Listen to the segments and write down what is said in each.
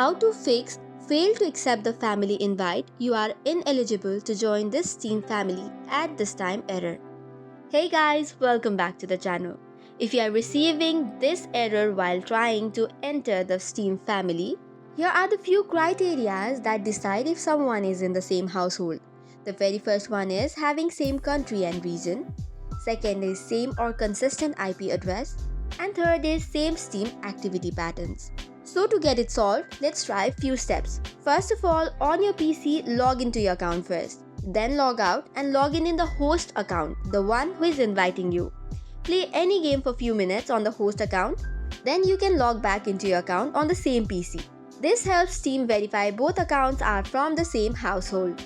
How to fix fail to accept the family invite. You are ineligible to join this Steam family at this time error. Hey guys, welcome back to the channel. If you are receiving this error while trying to enter the Steam family, here are the few criteria that decide if someone is in the same household. The very first one is having same country and region. Second is same or consistent IP address. And third is same Steam activity patterns. So to get it solved, let's try few steps. First of all, on your PC, log into your account first. Then log out and log in the host account, the one who is inviting you. Play any game for few minutes on the host account. Then you can log back into your account on the same PC. This helps Steam verify both accounts are from the same household.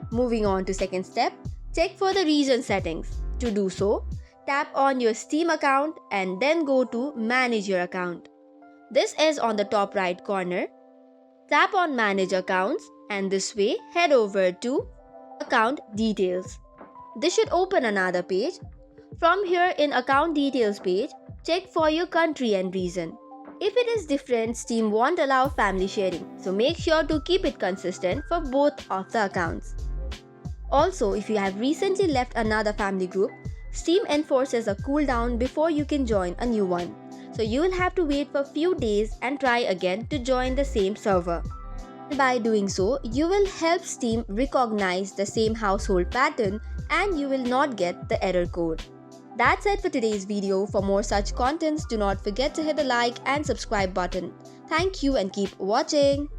Moving on to second step, check for the region settings. To do so, tap on your Steam account and then go to Manage your account. This is on the top right corner. Tap on Manage Accounts and this way head over to Account Details. This should open another page. From here in Account Details page, check for your country and region. If it is different, Steam won't allow family sharing, so make sure to keep it consistent for both of the accounts. Also, if you have recently left another family group, Steam enforces a cooldown before you can join a new one. So you will have to wait for a few days and try again to join the same server. By doing so, you will help Steam recognize the same household pattern and you will not get the error code. That's it for today's video. For more such contents, do not forget to hit the like and subscribe button. Thank you and keep watching.